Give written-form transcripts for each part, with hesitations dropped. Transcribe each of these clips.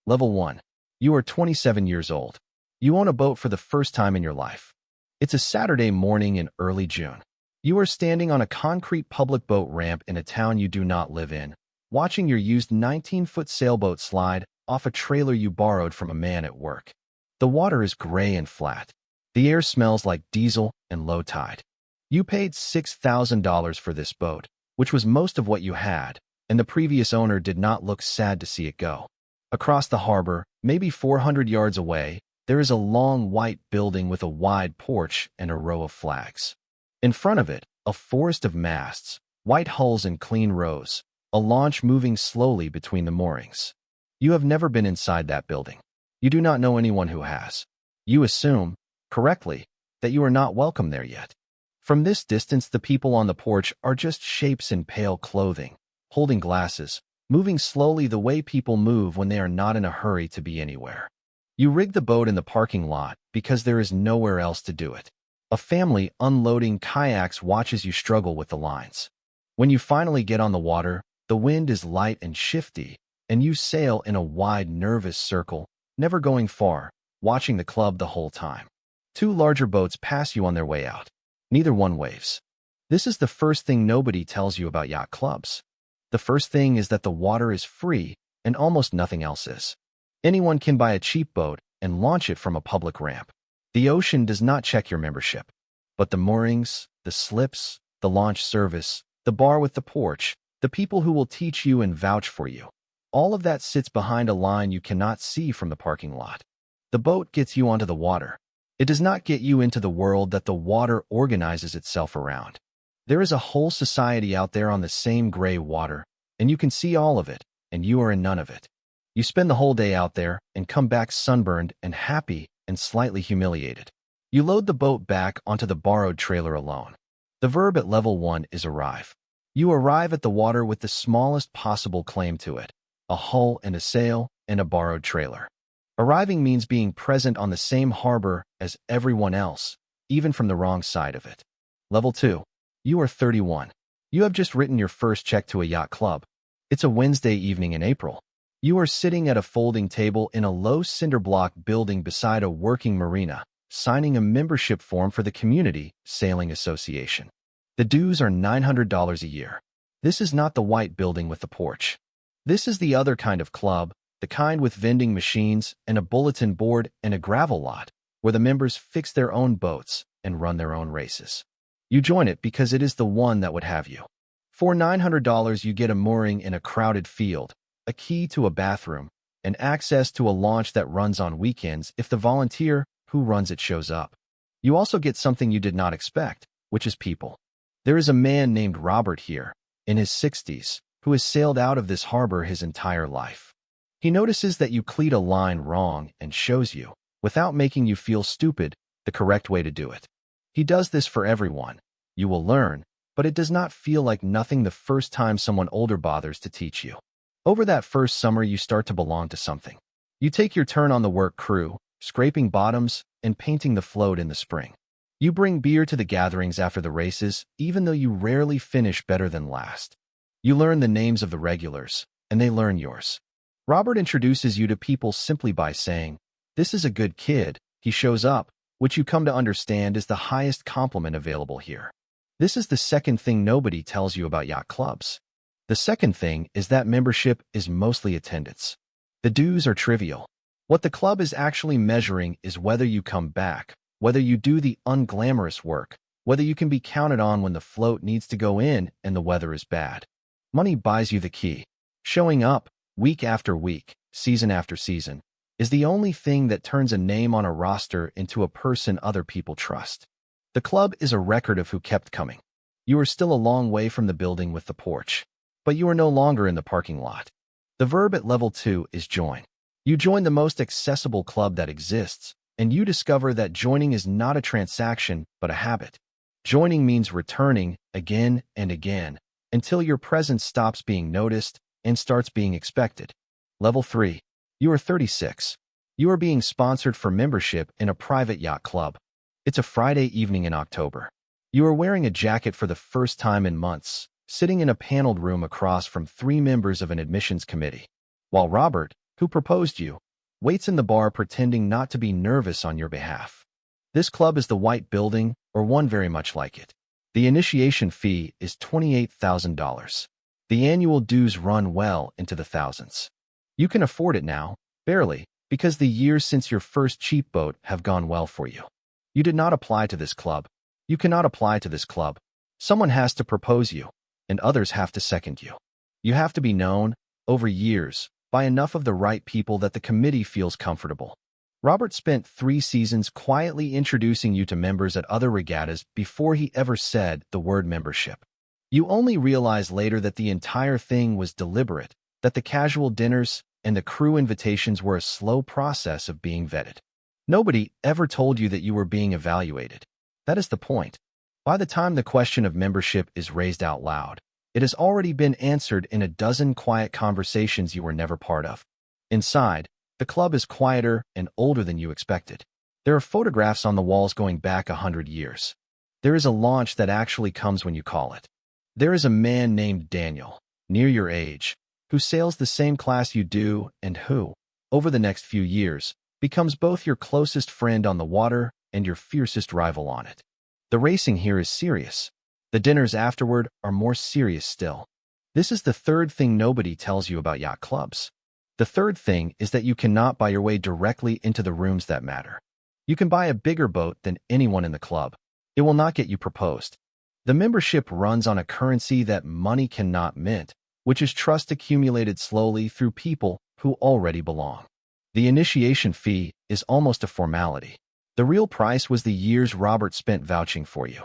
Level 1. You are 27 years old. You own a boat for the first time in your life. It's a Saturday morning in early June. You are standing on a concrete public boat ramp in a town you do not live in, watching your used 19-foot sailboat slide off a trailer you borrowed from a man at work. The water is gray and flat. The air smells like diesel and low tide. You paid $6,000 for this boat, which was most of what you had, and the previous owner did not look sad to see it go. Across the harbor, maybe 400 yards away, there is a long white building with a wide porch and a row of flags. In front of it, a forest of masts, white hulls in clean rows, a launch moving slowly between the moorings. You have never been inside that building. You do not know anyone who has. You assume, correctly, that you are not welcome there yet. From this distance, the people on the porch are just shapes in pale clothing, holding glasses, moving slowly the way people move when they are not in a hurry to be anywhere. You rig the boat in the parking lot because there is nowhere else to do it. A family unloading kayaks watches you struggle with the lines. When you finally get on the water, the wind is light and shifty, and you sail in a wide, nervous circle, never going far, watching the club the whole time. Two larger boats pass you on their way out. Neither one waves. This is the first thing nobody tells you about yacht clubs. The first thing is that the water is free and almost nothing else is. Anyone can buy a cheap boat and launch it from a public ramp. The ocean does not check your membership. But the moorings, the slips, the launch service, the bar with the porch, the people who will teach you and vouch for you, all of that sits behind a line you cannot see from the parking lot. The boat gets you onto the water. It does not get you into the world that the water organizes itself around. There is a whole society out there on the same gray water, and you can see all of it, and you are in none of it. You spend the whole day out there and come back sunburned and happy and slightly humiliated. You load the boat back onto the borrowed trailer alone. The verb at level 1 is arrive. You arrive at the water with the smallest possible claim to it, a hull and a sail and a borrowed trailer. Arriving means being present on the same harbor as everyone else, even from the wrong side of it. Level 2. You are 31. You have just written your first check to a yacht club. It's a Wednesday evening in April. You are sitting at a folding table in a low cinder block building beside a working marina, signing a membership form for the Community Sailing Association. The dues are $900 a year. This is not the white building with the porch. This is the other kind of club, the kind with vending machines and a bulletin board and a gravel lot, where the members fix their own boats and run their own races. You join it because it is the one that would have you. For $900, you get a mooring in a crowded field, a key to a bathroom, and access to a launch that runs on weekends if the volunteer who runs it shows up. You also get something you did not expect, which is people. There is a man named Robert here, in his 60s, who has sailed out of this harbor his entire life. He notices that you cleat a line wrong and shows you, without making you feel stupid, the correct way to do it. He does this for everyone. You will learn, but it does not feel like nothing the first time someone older bothers to teach you. Over that first summer, you start to belong to something. You take your turn on the work crew, scraping bottoms and painting the float in the spring. You bring beer to the gatherings after the races, even though you rarely finish better than last. You learn the names of the regulars, and they learn yours. Robert introduces you to people simply by saying, "This is a good kid, he shows up," which you come to understand is the highest compliment available here. This is the second thing nobody tells you about yacht clubs. The second thing is that membership is mostly attendance. The dues are trivial. What the club is actually measuring is whether you come back, whether you do the unglamorous work, whether you can be counted on when the float needs to go in and the weather is bad. Money buys you the key. Showing up, week after week, season after season, is the only thing that turns a name on a roster into a person other people trust. The club is a record of who kept coming. You are still a long way from the building with the porch, but you are no longer in the parking lot. The verb at level 2 is join. You join the most accessible club that exists, and you discover that joining is not a transaction, but a habit. Joining means returning again and again until your presence stops being noticed and starts being expected. Level 3. You are 36. You are being sponsored for membership in a private yacht club. It's a Friday evening in October. You are wearing a jacket for the first time in months, sitting in a paneled room across from 3 members of an admissions committee, while Robert, Who proposed you? Waits in the bar pretending not to be nervous on your behalf. This club is the White Building, or one very much like it. The initiation fee is $28,000. The annual dues run well into the thousands. You can afford it now, barely, because the years since your first cheap boat have gone well for you. You did not apply to this club. You cannot apply to this club. Someone has to propose you, and others have to second you. You have to be known, over years, by enough of the right people that the committee feels comfortable. Robert spent 3 seasons quietly introducing you to members at other regattas before he ever said the word membership. You only realize later that the entire thing was deliberate, that the casual dinners and the crew invitations were a slow process of being vetted. Nobody ever told you that you were being evaluated. That is the point. By the time the question of membership is raised out loud, it has already been answered in a dozen quiet conversations you were never part of. Inside, the club is quieter and older than you expected. There are photographs on the walls going back 100 years. There is a launch that actually comes when you call it. There is a man named Daniel, near your age, who sails the same class you do and who, over the next few years, becomes both your closest friend on the water and your fiercest rival on it. The racing here is serious. The dinners afterward are more serious still. This is the third thing nobody tells you about yacht clubs. The third thing is that you cannot buy your way directly into the rooms that matter. You can buy a bigger boat than anyone in the club. It will not get you proposed. The membership runs on a currency that money cannot mint, which is trust accumulated slowly through people who already belong. The initiation fee is almost a formality. The real price was the years Robert spent vouching for you,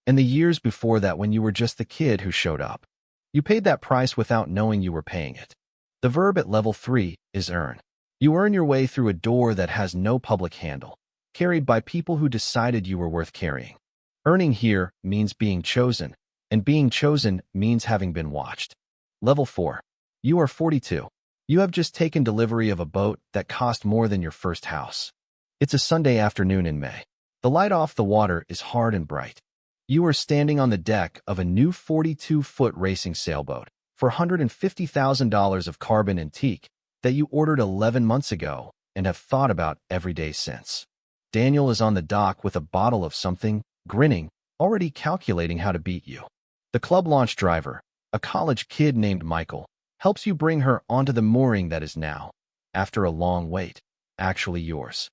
and the years before that when you were just the kid who showed up. You paid that price without knowing you were paying it. The verb at level 3 is earn. You earn your way through a door that has no public handle, carried by people who decided you were worth carrying. Earning here means being chosen, and being chosen means having been watched. Level 4. You are 42. You have just taken delivery of a boat that cost more than your first house. It's a Sunday afternoon in May. The light off the water is hard and bright. You are standing on the deck of a new 42-foot racing sailboat for $150,000 of carbon and teak that you ordered 11 months ago and have thought about every day since. Daniel is on the dock with a bottle of something, grinning, already calculating how to beat you. The club launch driver, a college kid named Michael, helps you bring her onto the mooring that is now, after a long wait, actually yours.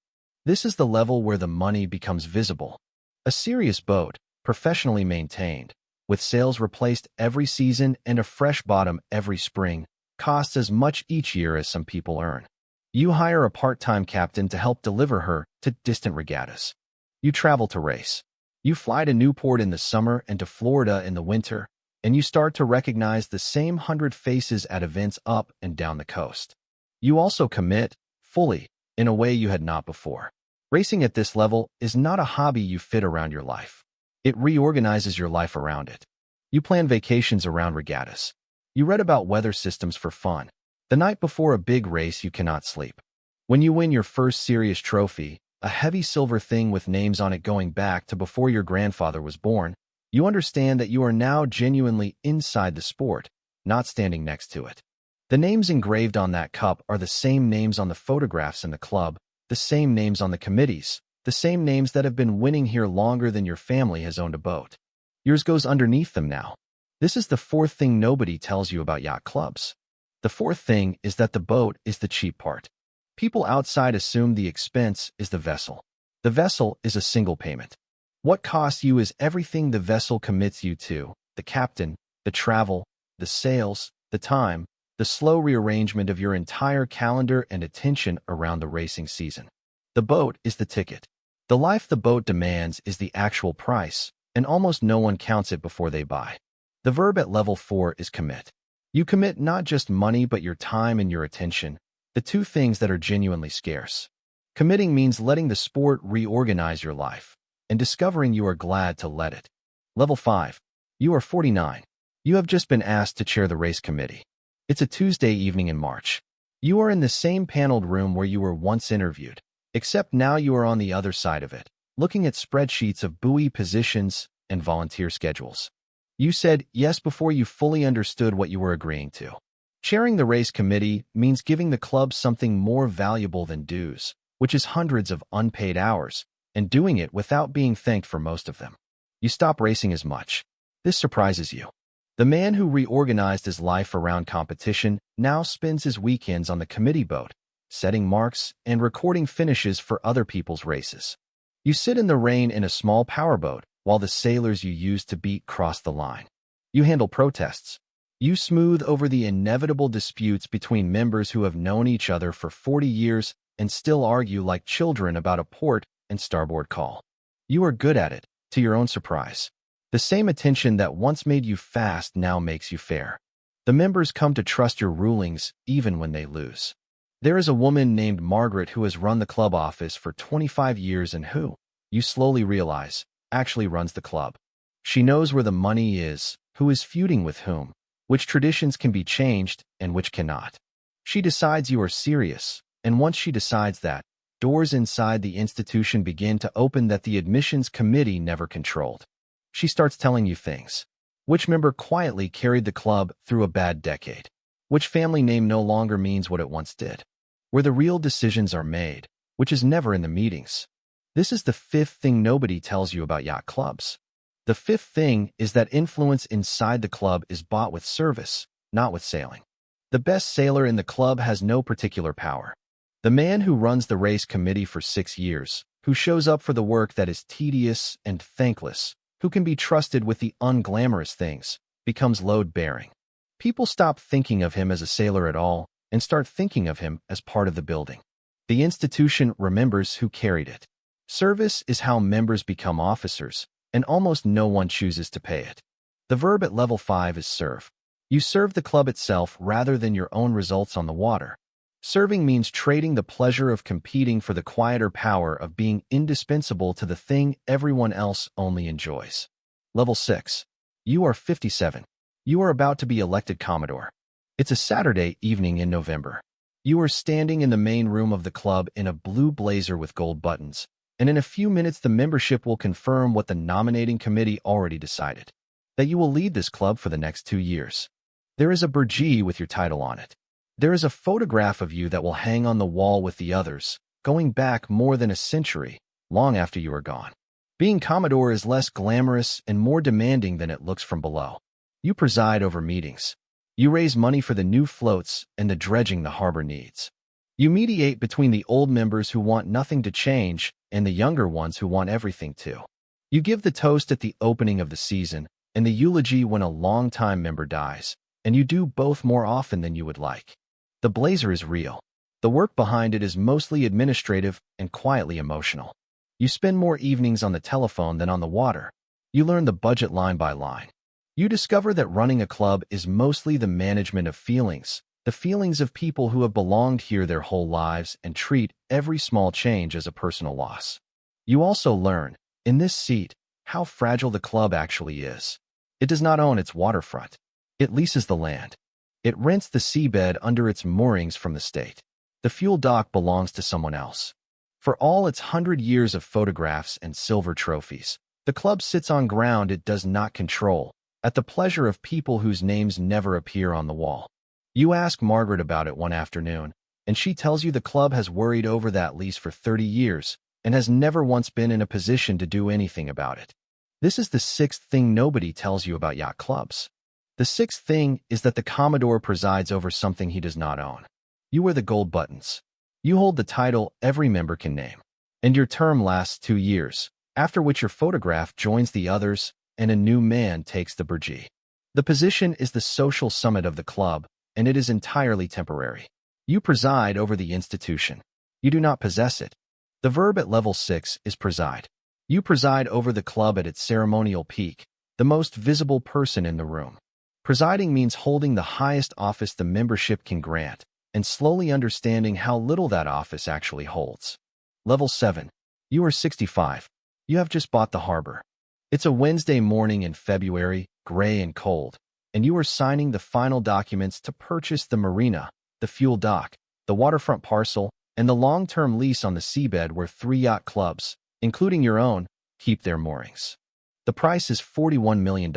This is the level where the money becomes visible. A serious boat, professionally maintained, with sails replaced every season and a fresh bottom every spring, costs as much each year as some people earn. You hire a part-time captain to help deliver her to distant regattas. You travel to race. You fly to Newport in the summer and to Florida in the winter, and you start to recognize the same 100 faces at events up and down the coast. You also commit, fully, in a way you had not before. Racing at this level is not a hobby you fit around your life. It reorganizes your life around it. You plan vacations around regattas. You read about weather systems for fun. The night before a big race, you cannot sleep. When you win your first serious trophy, a heavy silver thing with names on it going back to before your grandfather was born, you understand that you are now genuinely inside the sport, not standing next to it. The names engraved on that cup are the same names on the photographs in the club, the same names on the committees, the same names that have been winning here longer than your family has owned a boat. Yours goes underneath them now. This is the fourth thing nobody tells you about yacht clubs. The fourth thing is that the boat is the cheap part. People outside assume the expense is the vessel. The vessel is a single payment. What costs you is everything the vessel commits you to: the captain, the travel, the sails, the time, the slow rearrangement of your entire calendar and attention around the racing season. The boat is the ticket. The life the boat demands is the actual price, and almost no one counts it before they buy. The verb at level 4 is commit. You commit not just money but your time and your attention, the two things that are genuinely scarce. Committing means letting the sport reorganize your life, and discovering you are glad to let it. Level 5. You are 49. You have just been asked to chair the race committee. It's a Tuesday evening in March. You are in the same paneled room where you were once interviewed, except now you are on the other side of it, looking at spreadsheets of buoy positions and volunteer schedules. You said yes before you fully understood what you were agreeing to. Chairing the race committee means giving the club something more valuable than dues, which is hundreds of unpaid hours, and doing it without being thanked for most of them. You stop racing as much. This surprises you. The man who reorganized his life around competition now spends his weekends on the committee boat, setting marks and recording finishes for other people's races. You sit in the rain in a small powerboat while the sailors you used to beat cross the line. You handle protests. You smooth over the inevitable disputes between members who have known each other for 40 years and still argue like children about a port and starboard call. You are good at it, to your own surprise. The same attention that once made you fast now makes you fair. The members come to trust your rulings even when they lose. There is a woman named Margaret who has run the club office for 25 years and who, you slowly realize, actually runs the club. She knows where the money is, who is feuding with whom, which traditions can be changed and which cannot. She decides you are serious, and once she decides that, doors inside the institution begin to open that the admissions committee never controlled. She starts telling you things. Which member quietly carried the club through a bad decade? Which family name no longer means what it once did? Where the real decisions are made, which is never in the meetings. This is the fifth thing nobody tells you about yacht clubs. The fifth thing is that influence inside the club is bought with service, not with sailing. The best sailor in the club has no particular power. The man who runs the race committee for 6 years, who shows up for the work that is tedious and thankless, who can be trusted with the unglamorous things, becomes load-bearing. People stop thinking of him as a sailor at all and start thinking of him as part of the building. The institution remembers who carried it. Service is how members become officers, and almost no one chooses to pay it. The verb at level 5 is serve. You serve the club itself rather than your own results on the water. Serving means trading the pleasure of competing for the quieter power of being indispensable to the thing everyone else only enjoys. Level 6. You are 57. You are about to be elected Commodore. It's a Saturday evening in November. You are standing in the main room of the club in a blue blazer with gold buttons, and in a few minutes the membership will confirm what the nominating committee already decided, that you will lead this club for the next 2 years. There is a burgee with your title on it. There is a photograph of you that will hang on the wall with the others, going back more than a century, long after you are gone. Being Commodore is less glamorous and more demanding than it looks from below. You preside over meetings. You raise money for the new floats and the dredging the harbor needs. You mediate between the old members who want nothing to change and the younger ones who want everything to. You give the toast at the opening of the season and the eulogy when a long-time member dies, and you do both more often than you would like. The blazer is real. The work behind it is mostly administrative and quietly emotional. You spend more evenings on the telephone than on the water. You learn the budget line by line. You discover that running a club is mostly the management of feelings, the feelings of people who have belonged here their whole lives and treat every small change as a personal loss. You also learn, in this seat, how fragile the club actually is. It does not own its waterfront. It leases the land. It rents the seabed under its moorings from the state. The fuel dock belongs to someone else. For all its 100 years of photographs and silver trophies, the club sits on ground it does not control, at the pleasure of people whose names never appear on the wall. You ask Margaret about it one afternoon, and she tells you the club has worried over that lease for 30 years and has never once been in a position to do anything about it. This is the sixth thing nobody tells you about yacht clubs. The sixth thing is that the Commodore presides over something he does not own. You wear the gold buttons. You hold the title every member can name. And your term lasts 2 years, after which your photograph joins the others and a new man takes the burgee. The position is the social summit of the club, and it is entirely temporary. You preside over the institution. You do not possess it. The verb at level 6 is preside. You preside over the club at its ceremonial peak, the most visible person in the room. Presiding means holding the highest office the membership can grant, and slowly understanding how little that office actually holds. Level 7. You are 65. You have just bought the harbor. It's a Wednesday morning in February, gray and cold, and you are signing the final documents to purchase the marina, the fuel dock, the waterfront parcel, and the long-term lease on the seabed where 3 yacht clubs, including your own, keep their moorings. The price is $41 million.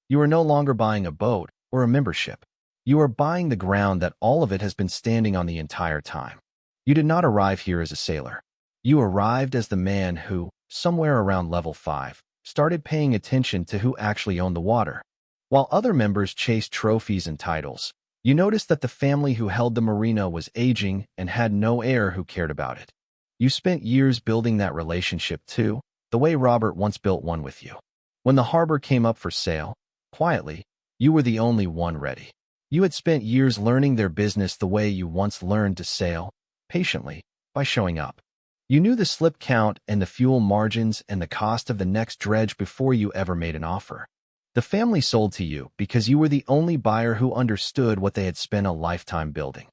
You are no longer buying a boat or a membership. You are buying the ground that all of it has been standing on the entire time. You did not arrive here as a sailor. You arrived as the man who, somewhere around level 5, started paying attention to who actually owned the water. While other members chased trophies and titles, you noticed that the family who held the marina was aging and had no heir who cared about it. You spent years building that relationship too, the way Robert once built one with you. When the harbor came up for sale, quietly, you were the only one ready. You had spent years learning their business the way you once learned to sail, patiently, by showing up. You knew the slip count and the fuel margins and the cost of the next dredge before you ever made an offer. The family sold to you because you were the only buyer who understood what they had spent a lifetime building.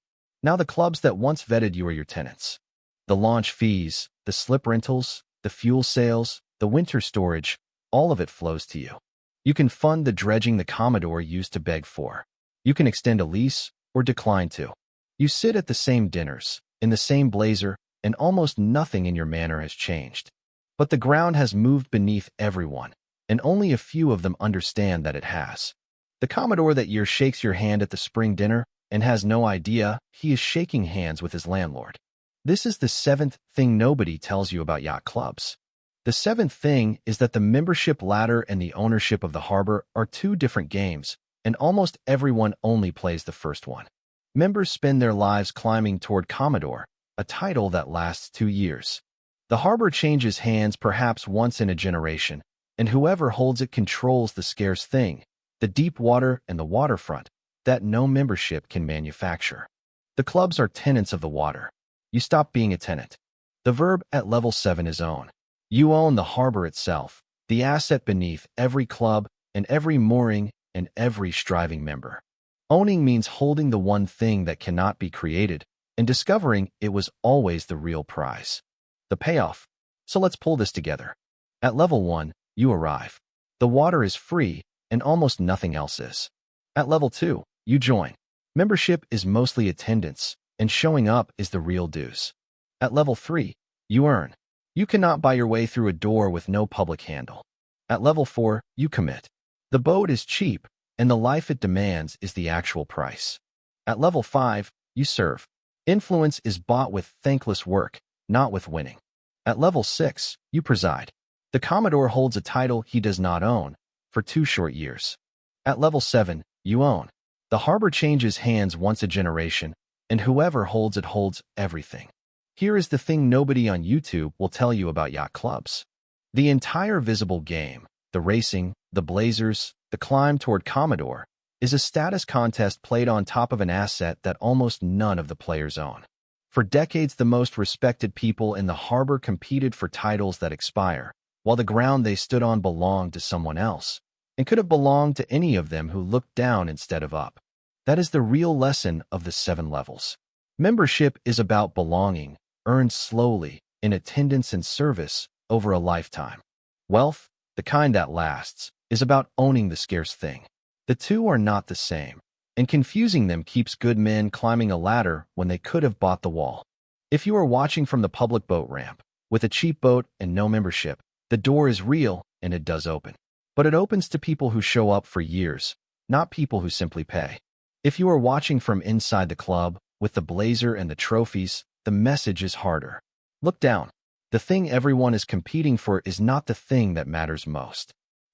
Now the clubs that once vetted you are your tenants. The launch fees, the slip rentals, the fuel sales, the winter storage, all of it flows to you. You can fund the dredging the Commodore used to beg for. You can extend a lease or decline to. You sit at the same dinners, in the same blazer, and almost nothing in your manner has changed. But the ground has moved beneath everyone, and only a few of them understand that it has. The Commodore that year shakes your hand at the spring dinner and has no idea he is shaking hands with his landlord. This is the 7th thing nobody tells you about yacht clubs. The 7th thing is that the membership ladder and the ownership of the harbor are two different games, and almost everyone only plays the first one. Members spend their lives climbing toward Commodore, a title that lasts 2 years. The harbor changes hands perhaps once in a generation, and whoever holds it controls the scarce thing, the deep water and the waterfront, that no membership can manufacture. The clubs are tenants of the water. You stop being a tenant. The verb at level 7 is own. You own the harbor itself, the asset beneath every club and every mooring and every striving member. Owning means holding the one thing that cannot be created and discovering it was always the real prize. The payoff. So let's pull this together. At level 1, you arrive. The water is free and almost nothing else is. At level 2, you join. Membership is mostly attendance, and showing up is the real dues. At level 3, you earn. You cannot buy your way through a door with no public handle. At level 4, you commit. The boat is cheap, and the life it demands is the actual price. At level 5, you serve. Influence is bought with thankless work, not with winning. At level 6, you preside. The Commodore holds a title he does not own, for 2 short years. At level 7, you own. The harbor changes hands once a generation, and whoever holds it holds everything. Here is the thing nobody on YouTube will tell you about yacht clubs. The entire visible game, the racing, the blazers, the climb toward Commodore, is a status contest played on top of an asset that almost none of the players own. For decades, the most respected people in the harbor competed for titles that expire, while the ground they stood on belonged to someone else, and could have belonged to any of them who looked down instead of up. That is the real lesson of the 7 levels. Membership is about belonging, earned slowly, in attendance and service, over a lifetime. Wealth, the kind that lasts, is about owning the scarce thing. The two are not the same, and confusing them keeps good men climbing a ladder when they could have bought the wall. If you are watching from the public boat ramp, with a cheap boat and no membership, the door is real and it does open. But it opens to people who show up for years, not people who simply pay. If you are watching from inside the club, with the blazer and the trophies, the message is harder. Look down. The thing everyone is competing for is not the thing that matters most.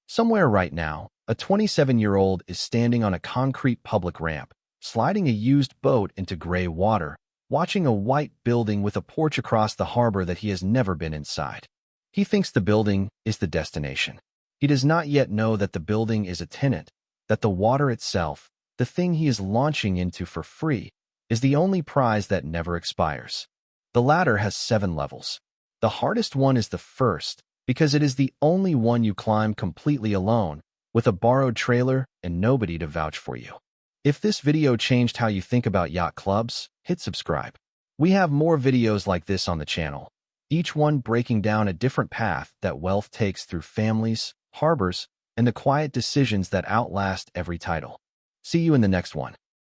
Somewhere right now, a 27-year-old is standing on a concrete public ramp, sliding a used boat into gray water, watching a white building with a porch across the harbor that he has never been inside. He thinks the building is the destination. He does not yet know that the building is a tenant, that the water itself, the thing he is launching into for free, is the only prize that never expires. The ladder has 7 levels. The hardest one is the first, because it is the only one you climb completely alone, with a borrowed trailer and nobody to vouch for you. If this video changed how you think about yacht clubs, hit subscribe. We have more videos like this on the channel, each one breaking down a different path that wealth takes through families, harbors, and the quiet decisions that outlast every title. See you in the next one.